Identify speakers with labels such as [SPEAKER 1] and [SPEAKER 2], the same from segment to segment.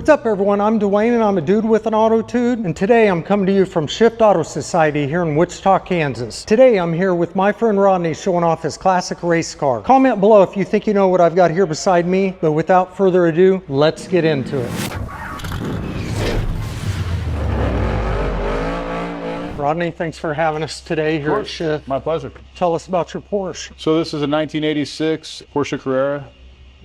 [SPEAKER 1] What's up everyone, I'm Dwayne and I'm a dude with an Autotude, and today I'm coming to you from Shift Auto Society here in Wichita, Kansas. Today I'm here with my friend Rodney showing off his classic race car. Comment below if you think you know what I've got here beside me, but without further ado, let's get into it. Rodney, thanks for having us today here at Shift.
[SPEAKER 2] My pleasure.
[SPEAKER 1] Tell us about your Porsche.
[SPEAKER 2] So this is a 1986 Porche Carrera.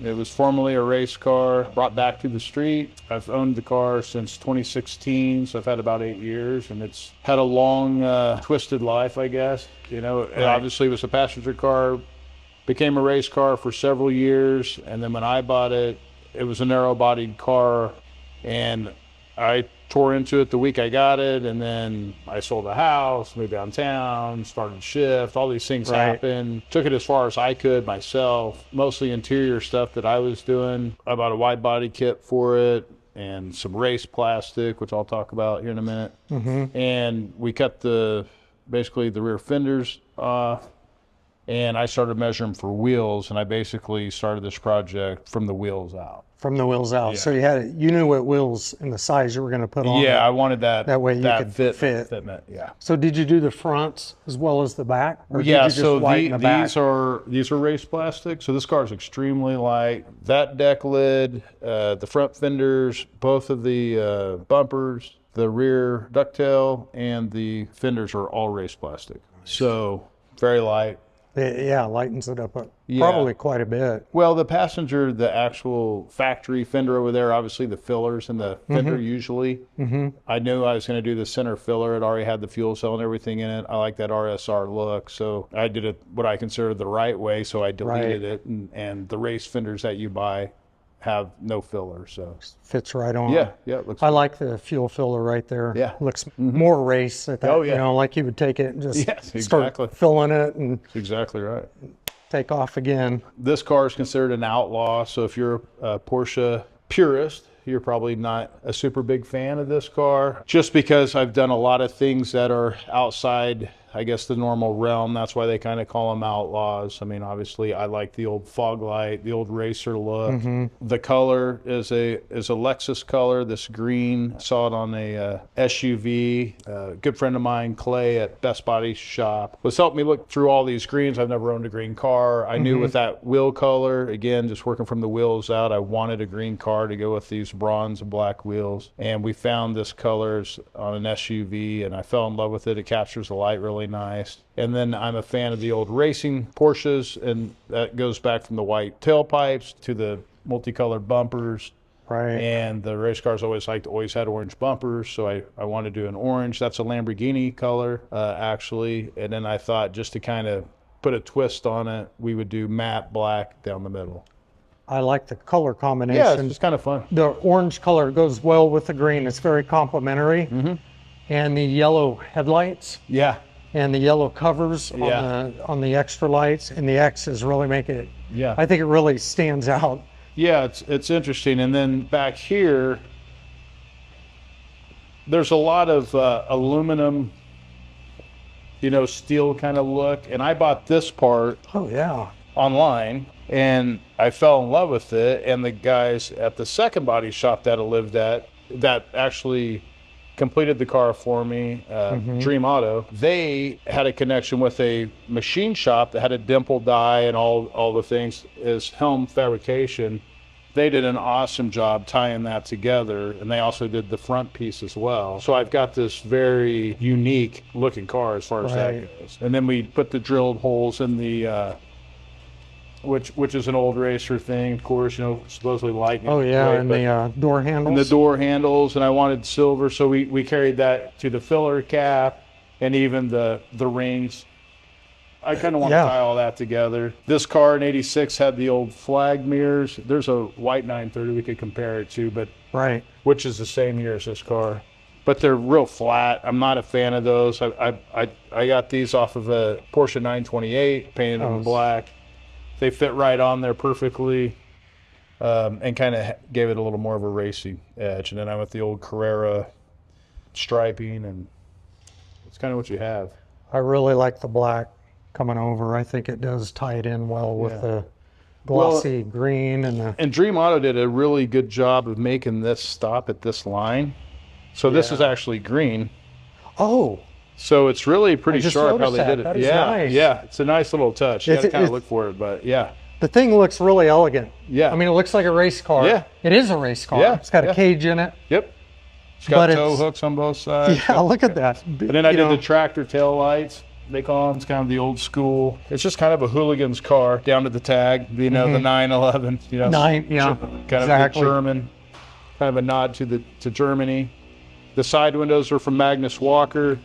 [SPEAKER 2] It was formerly a race car, brought back to the street. I've owned the car since 2016, so I've had about 8 years, and it's had a long, twisted life, I guess. You know, It obviously was a passenger car, became a race car for several years, and then when I bought it, it was a narrow-bodied car, and I tore into it the week I got it, and then I sold the house, moved downtown, started Shift, all these things happened. Took it as far as I could myself, mostly interior stuff that I was doing. I bought a wide body kit for it and some race plastic, which I'll talk about here in a minute. And we cut basically the rear fenders off, and I started measuring for wheels, and I basically started this project from the wheels out.
[SPEAKER 1] From the wheels out. Yeah. So you knew what wheels and the size you were going to put on.
[SPEAKER 2] Yeah, I wanted that.
[SPEAKER 1] That way you could fit.
[SPEAKER 2] Fitment, yeah.
[SPEAKER 1] So did you do the fronts as well as the back?
[SPEAKER 2] Or yeah, so these are race plastic. So this car is extremely light. That deck lid, the front fenders, both of the bumpers, the rear ducktail, and the fenders are all race plastic. So very light.
[SPEAKER 1] Yeah, lightens it up probably quite a bit.
[SPEAKER 2] Well, the passenger, the actual factory fender over there, obviously the fillers and the fender usually. I knew I was going to do the center filler. It already had the fuel cell and everything in it. I like that RSR look, so I did it what I consider the right way, so I deleted it. And the race fenders that you buy have no filler, so
[SPEAKER 1] fits right on.
[SPEAKER 2] Yeah, it looks.
[SPEAKER 1] I like the fuel filler right there.
[SPEAKER 2] Yeah,
[SPEAKER 1] looks more race at that.
[SPEAKER 2] Oh yeah,
[SPEAKER 1] you know, like you would take it and just start filling it and.
[SPEAKER 2] That's exactly right.
[SPEAKER 1] Take off again.
[SPEAKER 2] This car is considered an outlaw, so if you're a Porsche purist, you're probably not a super big fan of this car, just because I've done a lot of things that are outside, I guess, the normal realm. That's why they kind of call them outlaws. I mean, obviously, I like the old fog light, the old racer look. The color is a Lexus color, this green. Saw it on a SUV. A good friend of mine, Clay, at Best Body Shop, was helping me look through all these greens. I've never owned a green car. I knew with that wheel color, again, just working from the wheels out, I wanted a green car to go with these bronze and black wheels. And we found this colors on an SUV, and I fell in love with it. It captures the light really nice. And then I'm a fan of the old racing Porsches, and that goes back from the white tailpipes to the multicolored bumpers. And the race cars always had orange bumpers, so I wanted to do an orange. That's a Lamborghini color, actually. And then I thought, just to kind of put a twist on it, we would do matte black down the middle.
[SPEAKER 1] I like the color combination.
[SPEAKER 2] Yeah, it's just kind of fun.
[SPEAKER 1] The orange color goes well with the green. It's very complementary. And the yellow headlights.
[SPEAKER 2] Yeah.
[SPEAKER 1] And the yellow covers on the extra lights, and the X's really make it.
[SPEAKER 2] Yeah.
[SPEAKER 1] I think it really stands out.
[SPEAKER 2] Yeah, it's interesting. And then back here, there's a lot of aluminum, steel kind of look. And I bought this part.
[SPEAKER 1] Oh yeah.
[SPEAKER 2] Online, and I fell in love with it. And the guys at the second body shop that I lived at, that actually completed the car for me, Dream Auto, they had a connection with a machine shop that had a dimple die and all the things, is Helm Fabrication. They did an awesome job tying that together, and they also did the front piece as well. So I've got this very unique looking car as far as that goes. And then we put the drilled holes in the which is an old racer thing, of course, supposedly lightning.
[SPEAKER 1] Oh yeah, and the door handles.
[SPEAKER 2] And the door handles, and I wanted silver, so we carried that to the filler cap and even the rings. I kind of want to tie all that together. This car in '86 had the old flag mirrors. There's a white 930 we could compare it to, but which is the same year as this car. But they're real flat. I'm not a fan of those. I got these off of a Porsche 928, painted them black. They fit right on there perfectly, and kind of gave it a little more of a racy edge. And then I went the old Carrera striping, and it's kind of what you have.
[SPEAKER 1] I really like the black coming over. I think it does tie it in well with glossy green and the...
[SPEAKER 2] And Dream Auto did a really good job of making this stop at this line. So this is actually green.
[SPEAKER 1] Oh.
[SPEAKER 2] So it's really pretty
[SPEAKER 1] just
[SPEAKER 2] sharp how
[SPEAKER 1] noticed
[SPEAKER 2] they
[SPEAKER 1] that.
[SPEAKER 2] did it.
[SPEAKER 1] That is
[SPEAKER 2] Yeah,
[SPEAKER 1] nice.
[SPEAKER 2] yeah, it's a nice little touch. You got to kind of look for it, but yeah.
[SPEAKER 1] The thing looks really elegant.
[SPEAKER 2] Yeah.
[SPEAKER 1] I mean, it looks like a race car.
[SPEAKER 2] Yeah.
[SPEAKER 1] It is a race car.
[SPEAKER 2] Yeah,
[SPEAKER 1] It's got a cage in it.
[SPEAKER 2] Yep. It's got tow hooks on both sides.
[SPEAKER 1] Yeah, look at that.
[SPEAKER 2] And then I did the tractor tail lights. They call them. It's kind of the old school. It's just kind of a hooligan's car down to the tag. You know, the 911. You know, kind of the German. Kind of a nod to Germany. The side windows are from Magnus Walker.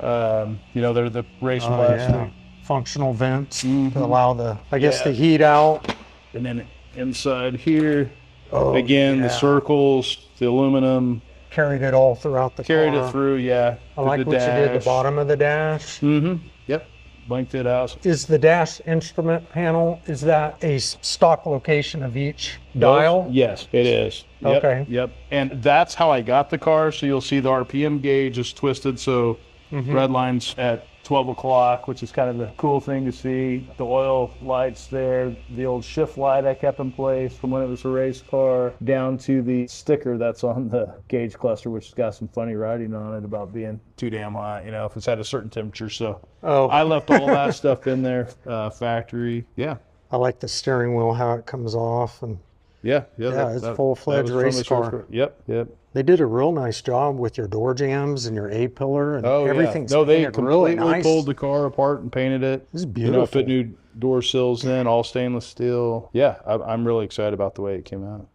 [SPEAKER 2] You know, they're the race plastic.
[SPEAKER 1] Yeah. Functional vents to allow the, I guess, the heat out.
[SPEAKER 2] And then inside here, again, the circles, the aluminum.
[SPEAKER 1] Carried it all throughout the car.
[SPEAKER 2] Carried it through, yeah.
[SPEAKER 1] I like what you did, the bottom of the dash.
[SPEAKER 2] Yep, blanked it out.
[SPEAKER 1] Is the dash instrument panel, is that a stock location of each dial?
[SPEAKER 2] Yes, it is. Yep,
[SPEAKER 1] Okay.
[SPEAKER 2] Yep, and that's how I got the car. So you'll see the RPM gauge is twisted. So red line's at 12 o'clock, which is kind of the cool thing to see. The oil lights there, the old shift light I kept in place from when it was a race car, down to the sticker that's on the gauge cluster, which has got some funny writing on it about being too damn hot, you know, if it's at a certain temperature. So I left all that stuff in there, factory. Yeah.
[SPEAKER 1] I like the steering wheel, how it comes off. And
[SPEAKER 2] yeah,
[SPEAKER 1] it's a full-fledged race car.
[SPEAKER 2] Yep.
[SPEAKER 1] They did a real nice job with your door jams and your A-pillar and everything's
[SPEAKER 2] No, they
[SPEAKER 1] painted really
[SPEAKER 2] completely
[SPEAKER 1] nice.
[SPEAKER 2] pulled the car apart and painted it.
[SPEAKER 1] This is beautiful.
[SPEAKER 2] You know, put new door sills in, all stainless steel. Yeah, I'm really excited about the way it came out.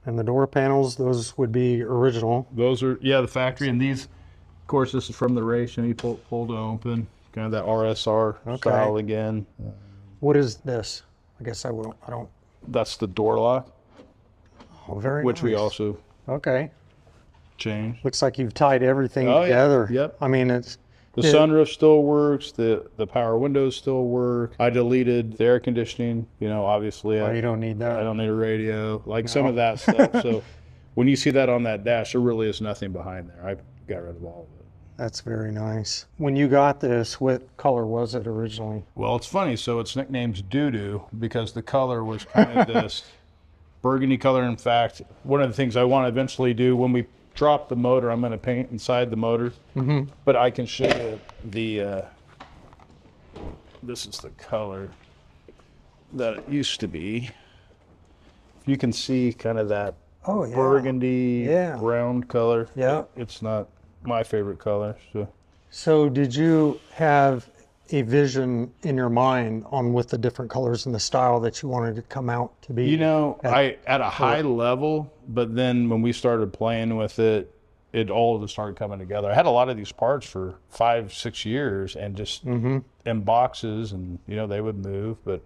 [SPEAKER 1] And the door panels, those would be original.
[SPEAKER 2] Those are, the factory. And these, of course, this is from the race, and you pulled it open. Kind of that RSR style again.
[SPEAKER 1] What is this? I guess I don't.
[SPEAKER 2] That's the door lock.
[SPEAKER 1] Oh, very
[SPEAKER 2] which
[SPEAKER 1] nice.
[SPEAKER 2] we also changed.
[SPEAKER 1] Looks like you've tied everything together.
[SPEAKER 2] Yep.
[SPEAKER 1] I mean, it's
[SPEAKER 2] the sunroof still works. The power windows still work. I deleted the air conditioning. You know, obviously.
[SPEAKER 1] You don't need that.
[SPEAKER 2] I don't need a radio. Like some of that stuff. So when you see that on that dash, there really is nothing behind there. I got rid of all of it.
[SPEAKER 1] That's very nice. When you got this, what color was it originally?
[SPEAKER 2] Well, it's funny. So it's nicknamed Doo-Doo because the color was kind of this burgundy color. In fact, one of the things I want to eventually do when we drop the motor, I'm going to paint inside the motor. But I can show you the, this is the color that it used to be. You can see kind of that burgundy brown color.
[SPEAKER 1] Yeah.
[SPEAKER 2] It's not my favorite color.
[SPEAKER 1] So did you have a vision in your mind on with the different colors and the style that you wanted to come out to be?
[SPEAKER 2] You know, at a high level, but then when we started playing with it, it all just started coming together. I had a lot of these parts for 5-6 years and just in boxes, and you know, they would move, but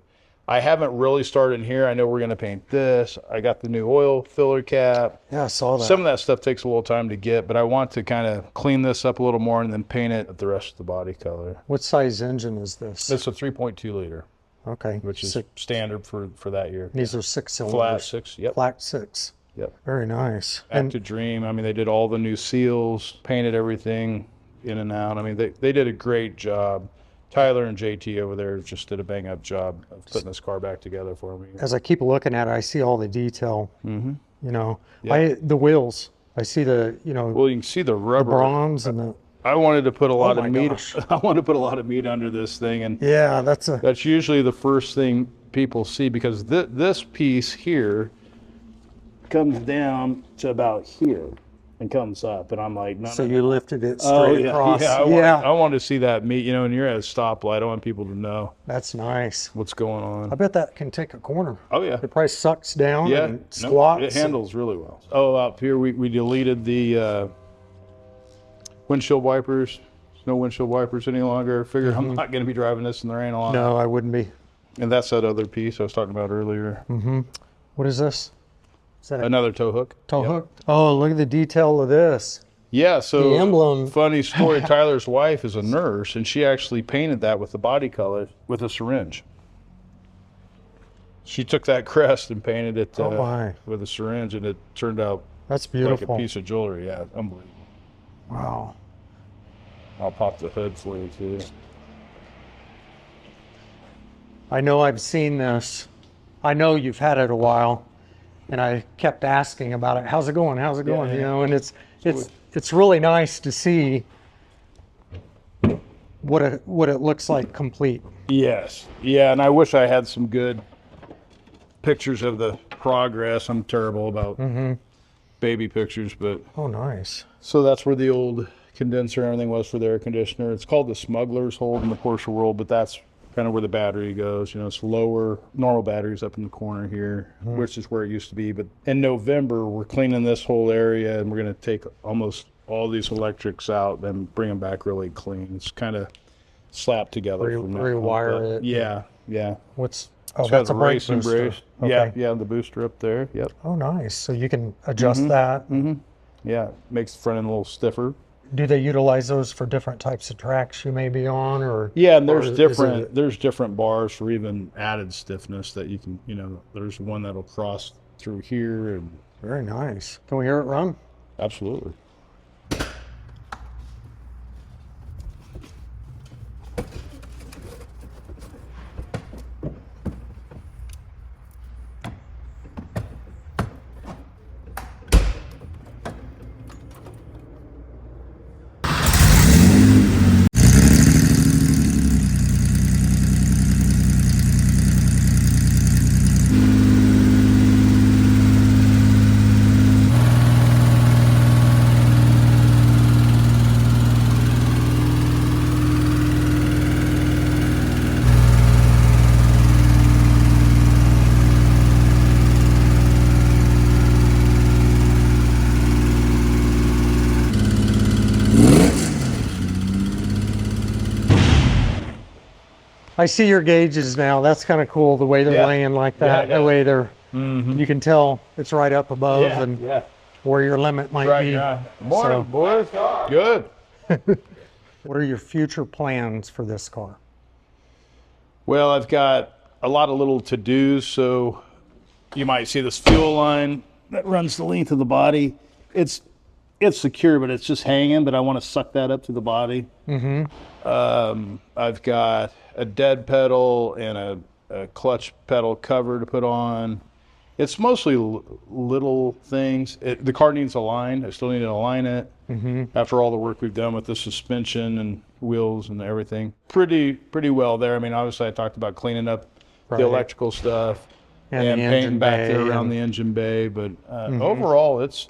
[SPEAKER 2] I haven't really started in here. I know we're going to paint this. I got the new oil filler cap.
[SPEAKER 1] Yeah, I saw that.
[SPEAKER 2] Some of that stuff takes a little time to get, but I want to kind of clean this up a little more and then paint it with the rest of the body color.
[SPEAKER 1] What size engine is this?
[SPEAKER 2] It's a 3.2 liter.
[SPEAKER 1] Okay.
[SPEAKER 2] Which is standard for that year.
[SPEAKER 1] These are 6 cylinders.
[SPEAKER 2] Flat 6, yep.
[SPEAKER 1] Flat 6.
[SPEAKER 2] Yep.
[SPEAKER 1] Very nice.
[SPEAKER 2] Back to Dream. I mean, they did all the new seals, painted everything in and out. I mean, they did a great job. Tyler and JT over there just did a bang-up job of putting this car back together for me.
[SPEAKER 1] As I keep looking at it, I see all the detail. You know, the wheels. I see the, you know.
[SPEAKER 2] Well, you can see the rubber.
[SPEAKER 1] The bronze and the.
[SPEAKER 2] I wanted to put a lot of meat. I wanted to put a lot of meat under this thing, and
[SPEAKER 1] yeah,
[SPEAKER 2] that's usually the first thing people see, because this piece here comes down to about here and comes up, and I'm like, no.
[SPEAKER 1] So you lifted it straight across.
[SPEAKER 2] I want to see that meat, you know, and you're at a stoplight. I want people to know.
[SPEAKER 1] That's nice.
[SPEAKER 2] What's going on.
[SPEAKER 1] I bet that can take a corner.
[SPEAKER 2] Oh, yeah.
[SPEAKER 1] It probably sucks down and squats.
[SPEAKER 2] It handles really well. Oh, up here we deleted the windshield wipers. There's no windshield wipers any longer. I figure I'm not going to be driving this in the rain a lot.
[SPEAKER 1] No, I wouldn't be.
[SPEAKER 2] And that's that other piece I was talking about earlier.
[SPEAKER 1] What is this? Is that
[SPEAKER 2] another tow hook?
[SPEAKER 1] Tow hook? Oh, look at the detail of this.
[SPEAKER 2] Yeah, so
[SPEAKER 1] the emblem.
[SPEAKER 2] Funny story, Tyler's wife is a nurse, and she actually painted that with the body color with a syringe. She took that crest and painted it with a syringe, and it turned out
[SPEAKER 1] that's beautiful.
[SPEAKER 2] Like a piece of jewelry. Yeah, unbelievable.
[SPEAKER 1] Wow.
[SPEAKER 2] I'll pop the hood for you, too.
[SPEAKER 1] I know I've seen this. I know you've had it a while, and I kept asking about it. How's it going? How's it going?
[SPEAKER 2] Yeah.
[SPEAKER 1] You know, and it's really nice to see what it looks like complete.
[SPEAKER 2] Yes. Yeah, and I wish I had some good pictures of the progress. I'm terrible about baby pictures, but
[SPEAKER 1] Oh, nice.
[SPEAKER 2] so that's where the old condenser and everything was for the air conditioner. It's called the smuggler's hole in the Porsche world, but that's kind of where the battery goes. You know, it's lower, normal batteries up in the corner here, which is where it used to be. But in November, we're cleaning this whole area, and we're going to take almost all these electrics out and bring them back really clean. It's kind of slapped together. from that
[SPEAKER 1] Rewire
[SPEAKER 2] point,
[SPEAKER 1] it.
[SPEAKER 2] Yeah, yeah.
[SPEAKER 1] What's
[SPEAKER 2] It's
[SPEAKER 1] that's
[SPEAKER 2] got
[SPEAKER 1] a
[SPEAKER 2] the
[SPEAKER 1] brake
[SPEAKER 2] racing
[SPEAKER 1] booster.
[SPEAKER 2] brace.
[SPEAKER 1] Okay.
[SPEAKER 2] Yeah, yeah, the booster up there. Yep.
[SPEAKER 1] Oh, nice. So you can adjust that.
[SPEAKER 2] Yeah, makes the front end a little stiffer.
[SPEAKER 1] Do they utilize those for different types of tracks you may be on, or?
[SPEAKER 2] Yeah, and
[SPEAKER 1] or
[SPEAKER 2] there's
[SPEAKER 1] is
[SPEAKER 2] there's different bars for even added stiffness that you can, you know, there's one that'll cross through here, and
[SPEAKER 1] Very nice. Can we hear it run?
[SPEAKER 2] absolutely.
[SPEAKER 1] I see your gauges now. That's kind of cool, the way they're
[SPEAKER 2] Yeah.
[SPEAKER 1] laying like
[SPEAKER 2] Yeah,
[SPEAKER 1] that.
[SPEAKER 2] yeah.
[SPEAKER 1] The way they're, you can tell it's right up above and
[SPEAKER 2] yeah.
[SPEAKER 1] where your limit might
[SPEAKER 2] Right,
[SPEAKER 1] be.
[SPEAKER 2] yeah. Morning, boys. Good.
[SPEAKER 1] What are your future plans for this car?
[SPEAKER 2] Well, I've got a lot of little to-dos, so you might see this fuel line that runs the length of the body. It's secure, but it's just hanging, but I want to suck that up to the body. I've got a dead pedal and a clutch pedal cover to put on. It's mostly little things. The car needs aligned. I still need to align it after all the work we've done with the suspension and wheels and everything. Pretty well there. I mean, obviously I talked about cleaning up
[SPEAKER 1] Right.
[SPEAKER 2] the electrical stuff
[SPEAKER 1] And
[SPEAKER 2] and
[SPEAKER 1] the
[SPEAKER 2] painting
[SPEAKER 1] engine
[SPEAKER 2] back there
[SPEAKER 1] bay
[SPEAKER 2] around
[SPEAKER 1] and-
[SPEAKER 2] the engine bay. But overall, it's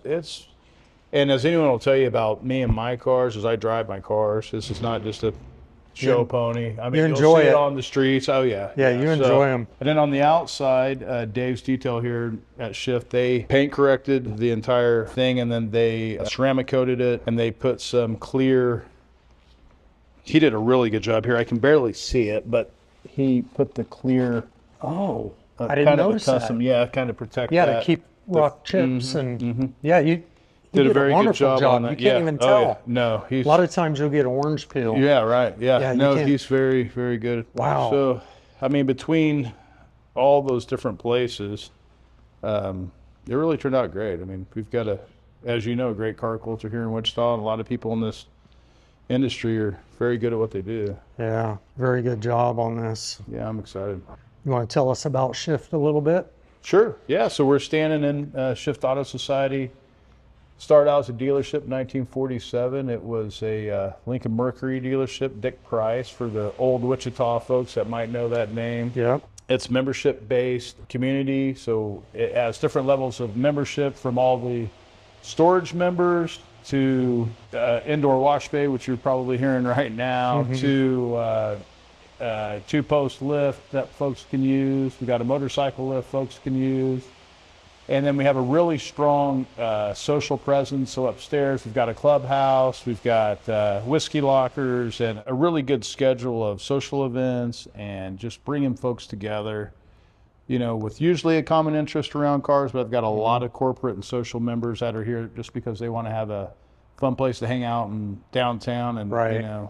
[SPEAKER 2] and as anyone will tell you about me and my cars, as I drive my cars, this is not just a show pony. I mean,
[SPEAKER 1] you
[SPEAKER 2] you'll
[SPEAKER 1] enjoy
[SPEAKER 2] see it
[SPEAKER 1] it.
[SPEAKER 2] on the streets. Oh yeah.
[SPEAKER 1] Yeah, you enjoy 'em.
[SPEAKER 2] And then on the outside, Dave's Detail here at Shift, they paint corrected the entire thing, and then they ceramic coated it, and they put some clear. He did a really good job here. I can barely see it, but he put the clear.
[SPEAKER 1] Oh, I
[SPEAKER 2] kind
[SPEAKER 1] didn't
[SPEAKER 2] of
[SPEAKER 1] notice
[SPEAKER 2] a custom,
[SPEAKER 1] that.
[SPEAKER 2] yeah, kind of protect
[SPEAKER 1] Yeah,
[SPEAKER 2] that.
[SPEAKER 1] to keep rock chips and yeah, you
[SPEAKER 2] Did a very good
[SPEAKER 1] wonderful
[SPEAKER 2] job on that.
[SPEAKER 1] You can't
[SPEAKER 2] Yeah.
[SPEAKER 1] even
[SPEAKER 2] Oh,
[SPEAKER 1] tell.
[SPEAKER 2] yeah. No, he's
[SPEAKER 1] A lot of times you'll get orange peel.
[SPEAKER 2] yeah, right. Yeah,
[SPEAKER 1] Yeah, you
[SPEAKER 2] no,
[SPEAKER 1] can't-
[SPEAKER 2] he's very, very good.
[SPEAKER 1] Wow.
[SPEAKER 2] So, I mean, between all those different places, it really turned out great. I mean, we've got as you know, great car culture here in Wichita, and a lot of people in this industry are very good at what they do.
[SPEAKER 1] Yeah, very good job on this.
[SPEAKER 2] Yeah, I'm excited.
[SPEAKER 1] You want to tell us about Shift a little bit?
[SPEAKER 2] Sure. Yeah. So we're standing in Shift Auto Society. Started out as a dealership in 1947. It was a Lincoln Mercury dealership, Dick Price, for the old Wichita folks that might know that name.
[SPEAKER 1] Yep.
[SPEAKER 2] It's membership-based community, so it has different levels of membership, from all the storage members to indoor wash bay, which you're probably hearing right now, to two-post lift that folks can use. We got a motorcycle lift folks can use. And then we have a really strong social presence. So upstairs, we've got a clubhouse, we've got whiskey lockers, and a really good schedule of social events and just bringing folks together, you know, with usually a common interest around cars. But I've got a lot of corporate and social members that are here just because they want to have a fun place to hang out in downtown. And,
[SPEAKER 1] Right.
[SPEAKER 2] you know,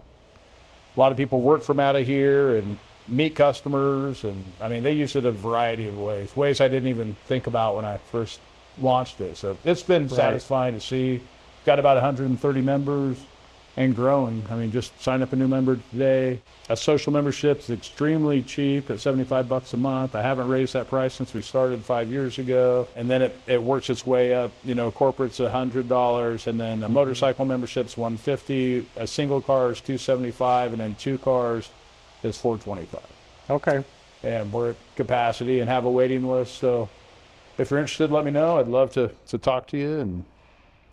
[SPEAKER 2] a lot of people work from out of here and meet customers, and I mean, they use it a variety of ways I didn't even think about when I first launched it. So it's been satisfying to see. Got about 130 members, and growing. I mean, just sign up a new member today. A social membership is extremely cheap at $75 a month. I haven't raised that price since we started 5 years ago. And then it works its way up. You know, corporate's $100, and then a motorcycle membership's $150. A single car is $275, and then 2 cars is $425.
[SPEAKER 1] Okay.
[SPEAKER 2] And we're at capacity and have a waiting list. So if you're interested, let me know. I'd love to talk to you and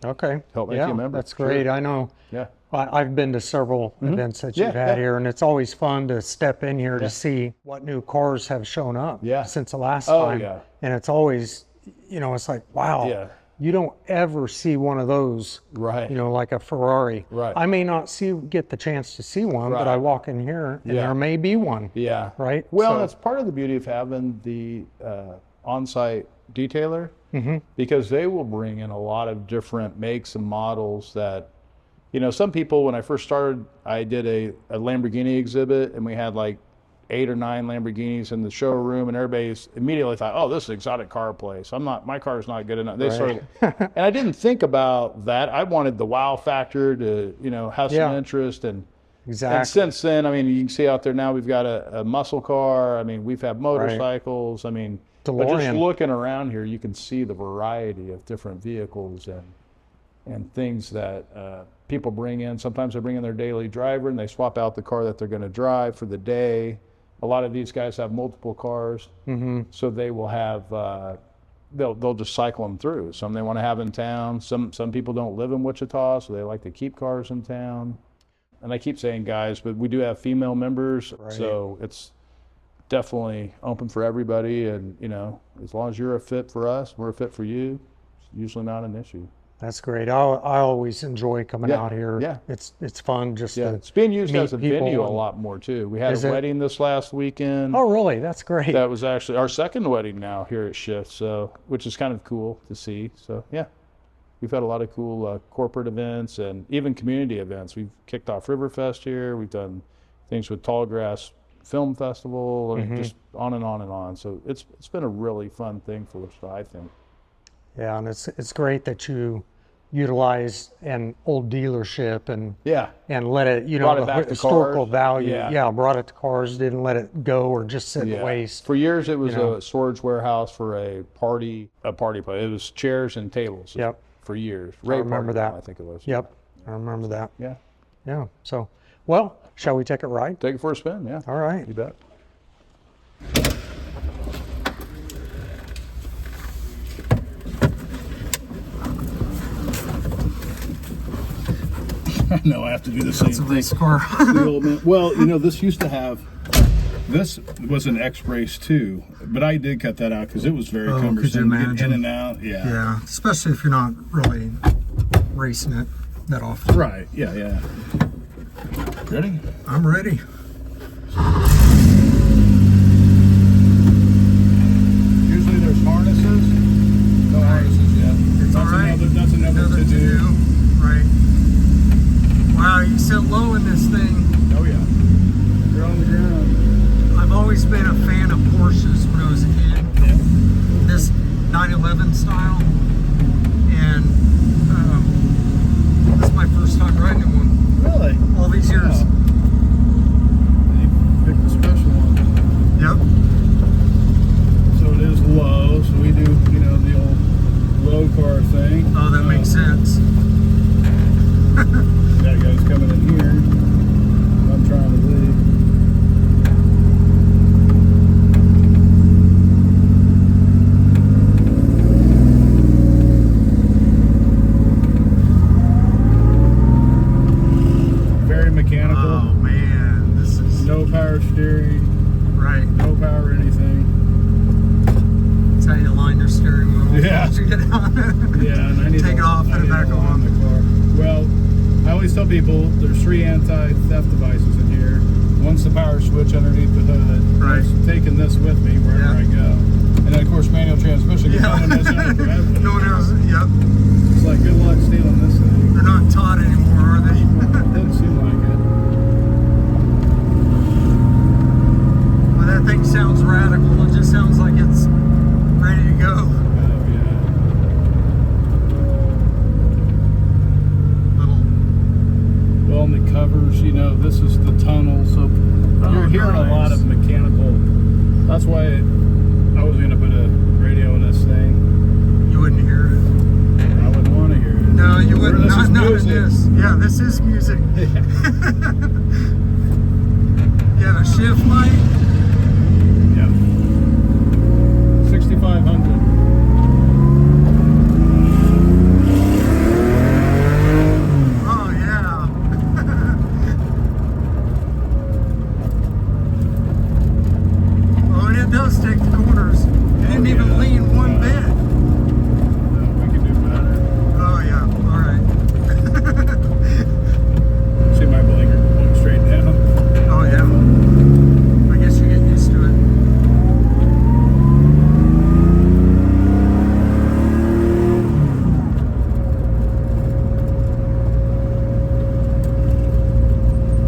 [SPEAKER 1] Okay.
[SPEAKER 2] help make you a member.
[SPEAKER 1] That's great.
[SPEAKER 2] Sure.
[SPEAKER 1] I know.
[SPEAKER 2] Yeah.
[SPEAKER 1] I've been to several events that
[SPEAKER 2] Yeah,
[SPEAKER 1] you've had
[SPEAKER 2] yeah.
[SPEAKER 1] here, and it's always fun to step in here to see what new cars have shown up since the last time.
[SPEAKER 2] Yeah.
[SPEAKER 1] And it's always, you know, it's like, wow,
[SPEAKER 2] Yeah.
[SPEAKER 1] you don't ever see one of those,
[SPEAKER 2] Right.
[SPEAKER 1] you know, like a Ferrari.
[SPEAKER 2] Right.
[SPEAKER 1] I may not get the chance to see one, but
[SPEAKER 2] Right.
[SPEAKER 1] I walk in here and
[SPEAKER 2] Yeah.
[SPEAKER 1] there may be one.
[SPEAKER 2] Yeah.
[SPEAKER 1] Right?
[SPEAKER 2] Well,
[SPEAKER 1] So-
[SPEAKER 2] that's part of the beauty of having the on-site detailer, because they will bring in a lot of different makes and models that, you know, some people, when I first started, I did a Lamborghini exhibit, and we had like 8 or 9 Lamborghinis in the showroom, and everybody's immediately thought, oh, this is an exotic car place. My car's not good enough. They started, and I didn't think about that. I wanted the wow factor to, you know, have some interest. And
[SPEAKER 1] Exactly.
[SPEAKER 2] since then, I mean, you can see out there now, we've got a muscle car. I mean, we've had motorcycles. I mean, but just
[SPEAKER 1] DeLorean.
[SPEAKER 2] looking around here, you can see the variety of different vehicles and things that people bring in. Sometimes they bring in their daily driver and they swap out the car that they're going to drive for the day. A lot of these guys have multiple cars, so they will have they'll just cycle them through. Some they want to have in town. Some people don't live in Wichita, so they like to keep cars in town. And I keep saying guys, but we do have female members, so it's definitely open for everybody. And, you know, as long as you're a fit for us, we're a fit for you, it's usually not an issue.
[SPEAKER 1] That's great. I always enjoy coming out here.
[SPEAKER 2] Yeah.
[SPEAKER 1] It's fun just to
[SPEAKER 2] It's being used
[SPEAKER 1] meet
[SPEAKER 2] as a
[SPEAKER 1] people
[SPEAKER 2] venue a
[SPEAKER 1] and-
[SPEAKER 2] lot more too. We had
[SPEAKER 1] Is
[SPEAKER 2] a
[SPEAKER 1] it?
[SPEAKER 2] wedding this last weekend.
[SPEAKER 1] Oh, really? That's great.
[SPEAKER 2] That was actually our second wedding now here at Shift, so which is kind of cool to see. So yeah, we've had a lot of cool corporate events and even community events. We've kicked off Riverfest here. We've done things with Tallgrass Film Festival, and just on and on and on. So it's been a really fun thing for us, I think.
[SPEAKER 1] Yeah, and it's great that you utilize an old dealership and let it, you know,
[SPEAKER 2] Brought it
[SPEAKER 1] the
[SPEAKER 2] back to
[SPEAKER 1] historical
[SPEAKER 2] cars.
[SPEAKER 1] value.
[SPEAKER 2] Yeah.
[SPEAKER 1] Brought it to cars, didn't let it go or just sit and waste.
[SPEAKER 2] For years, it was
[SPEAKER 1] you know.
[SPEAKER 2] a storage warehouse for a party place. It was chairs and tables.
[SPEAKER 1] Yep.
[SPEAKER 2] For years.
[SPEAKER 1] I remember
[SPEAKER 2] Party,
[SPEAKER 1] that.
[SPEAKER 2] I think it was.
[SPEAKER 1] Yep, I remember that.
[SPEAKER 2] Yeah.
[SPEAKER 1] Yeah. So, well, shall we take it right?
[SPEAKER 2] Take it for a spin. Yeah.
[SPEAKER 1] All right.
[SPEAKER 2] You bet.
[SPEAKER 3] No, I have to do the same
[SPEAKER 1] It's a
[SPEAKER 3] thing.
[SPEAKER 1] race car.
[SPEAKER 3] The old man- Well, you know, this used to have. This was an X-Race too, but I did cut that out because it was very
[SPEAKER 1] Oh, could you
[SPEAKER 3] cumbersome. Get
[SPEAKER 1] imagine?
[SPEAKER 3] in and out. Yeah.
[SPEAKER 1] Yeah, especially if you're not really racing it that often.
[SPEAKER 3] Right. Yeah. Yeah. Ready?
[SPEAKER 1] I'm ready.
[SPEAKER 2] Usually there's harnesses. No harnesses yet.
[SPEAKER 1] It's all right.
[SPEAKER 3] That's another to do.
[SPEAKER 1] Right. Wow, you sit low in this thing.
[SPEAKER 2] Oh yeah. You're on the ground.
[SPEAKER 1] I've always been a fan of Porsches when I was a kid.
[SPEAKER 3] Yeah.
[SPEAKER 1] This 911 style. And this is my first time riding in one.
[SPEAKER 3] Really?
[SPEAKER 1] All these years.
[SPEAKER 3] Oh. You picked the special one.
[SPEAKER 1] Yep.
[SPEAKER 3] So it is low. So we do, you know, the old low car thing.
[SPEAKER 1] Oh, that makes sense.
[SPEAKER 3] That guy's coming in here. I'm trying to leave. Very mechanical.
[SPEAKER 1] Oh man, this is
[SPEAKER 3] No power steering.
[SPEAKER 1] right.
[SPEAKER 3] No power anything.
[SPEAKER 1] That's how you line your steering wheel.
[SPEAKER 3] Yeah.
[SPEAKER 1] Once you get out.
[SPEAKER 3] Yeah, and I need
[SPEAKER 1] Take
[SPEAKER 3] to,
[SPEAKER 1] it off,
[SPEAKER 3] I
[SPEAKER 1] put it
[SPEAKER 3] need
[SPEAKER 1] back
[SPEAKER 3] to
[SPEAKER 1] on.
[SPEAKER 3] the car. Well, I always tell people there's 3 anti-theft devices in here. One's the power switch underneath the hood.
[SPEAKER 1] Right.
[SPEAKER 3] I'm taking this with me wherever
[SPEAKER 1] Yeah.
[SPEAKER 3] I go. And then of course manual transmission. 'Cause
[SPEAKER 1] Yeah.
[SPEAKER 3] No one knows how to drive it.
[SPEAKER 1] No one knows. Yep.
[SPEAKER 3] It's like good luck stealing this thing.
[SPEAKER 1] They're not taught anymore, are they?
[SPEAKER 3] Doesn't seem like it.
[SPEAKER 1] Well, that thing sounds radical. It just sounds like it's ready to go.
[SPEAKER 3] Oh yeah.
[SPEAKER 1] Little.
[SPEAKER 3] Well, That's why I was gonna put a radio in this thing.
[SPEAKER 1] You wouldn't hear it.
[SPEAKER 3] I wouldn't want to hear it.
[SPEAKER 1] No, you wouldn't.
[SPEAKER 3] This is
[SPEAKER 1] Not in
[SPEAKER 3] music.
[SPEAKER 1] this. Yeah, this is music. You have a shift light.
[SPEAKER 3] Yeah. 6,500.
[SPEAKER 1] Oh yeah. Oh, and it does take the corners. You didn't even lean one bit.
[SPEAKER 3] No, we can do better.
[SPEAKER 1] Oh yeah. All right.
[SPEAKER 3] See my blinker going straight down.
[SPEAKER 1] Oh yeah. I guess you get used to it.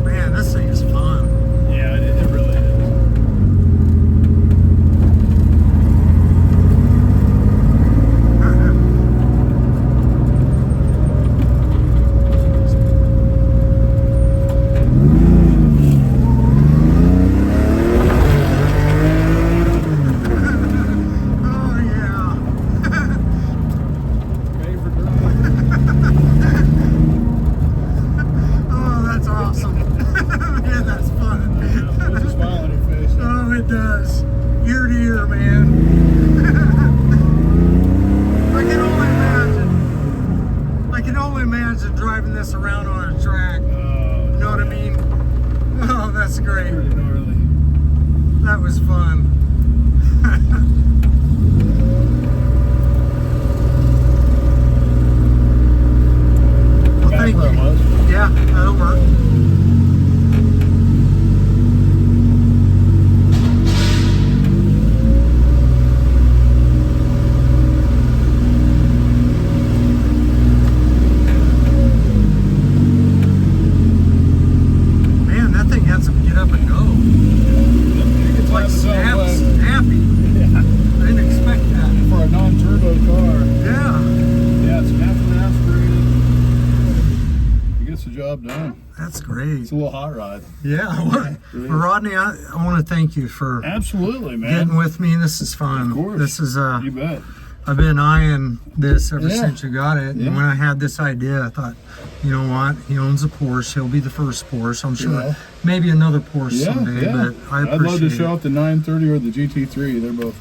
[SPEAKER 1] Man, this thing is fun.
[SPEAKER 3] Yeah, it really is.
[SPEAKER 1] Oh yeah.
[SPEAKER 3] Made for driving.
[SPEAKER 1] Oh, that's awesome. Yeah, that's fun.
[SPEAKER 3] There's a smile on your face.
[SPEAKER 1] Oh, it does. Ear to ear, man. I can only imagine. I can only imagine driving this around on a track. You know what I mean? Oh, that's great.
[SPEAKER 3] Pretty gnarly.
[SPEAKER 1] That was fun. Well,
[SPEAKER 3] Back
[SPEAKER 1] thank
[SPEAKER 3] where
[SPEAKER 1] you.
[SPEAKER 3] it was.
[SPEAKER 1] Yeah, that'll work. Man, that thing had some get up and go.
[SPEAKER 3] It gets
[SPEAKER 1] Like
[SPEAKER 3] out of its own way.
[SPEAKER 1] snappy.
[SPEAKER 3] Yeah.
[SPEAKER 1] I didn't expect that.
[SPEAKER 3] For a non-turbo car.
[SPEAKER 1] Yeah,
[SPEAKER 3] Yeah, it's naturally aspirated. It gets the job done.
[SPEAKER 1] that's great.
[SPEAKER 3] It's a little hot rod.
[SPEAKER 1] Yeah, well, Rodney, I want to thank you for
[SPEAKER 3] Absolutely, man.
[SPEAKER 1] getting with me. This is fun.
[SPEAKER 3] Of course.
[SPEAKER 1] This is
[SPEAKER 3] You bet.
[SPEAKER 1] I've been eyeing this ever
[SPEAKER 3] Yeah.
[SPEAKER 1] since you got it.
[SPEAKER 3] Yeah.
[SPEAKER 1] And when I had this idea, I thought, you know what? He owns a Porsche. He'll be the first Porsche. I'm sure
[SPEAKER 3] Yeah.
[SPEAKER 1] maybe another Porsche someday, but I
[SPEAKER 3] I'd love to
[SPEAKER 1] appreciate
[SPEAKER 3] show
[SPEAKER 1] it.
[SPEAKER 3] off the 930 or the GT3. They're both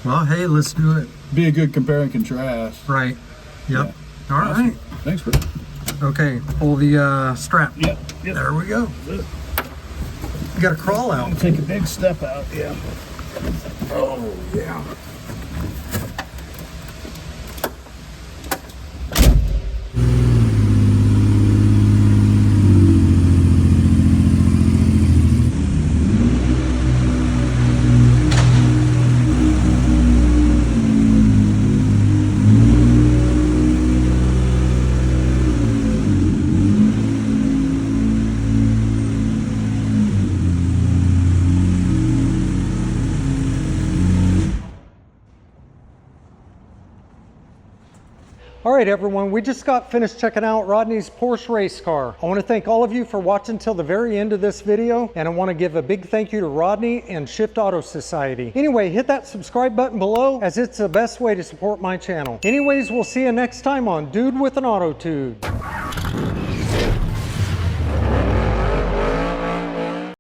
[SPEAKER 1] Well, hey, let's do it.
[SPEAKER 3] be a good compare and contrast.
[SPEAKER 1] Right. Yep. All
[SPEAKER 3] Awesome.
[SPEAKER 1] right.
[SPEAKER 3] Thanks, bro.
[SPEAKER 1] Okay. Pull the strap.
[SPEAKER 3] Yep. Yep.
[SPEAKER 1] There we go. You got to crawl out.
[SPEAKER 3] Take a big step out. Yeah.
[SPEAKER 1] Oh, yeah. All right, everyone, we just got finished checking out Rodney's Porsche race car. I want to thank all of you for watching till the very end of this video, and I want to give a big thank you to Rodney and Shift Auto Society. Anyway, hit that subscribe button below, as it's the best way to support my channel. Anyways, we'll see you next time on Dude with an Autotude.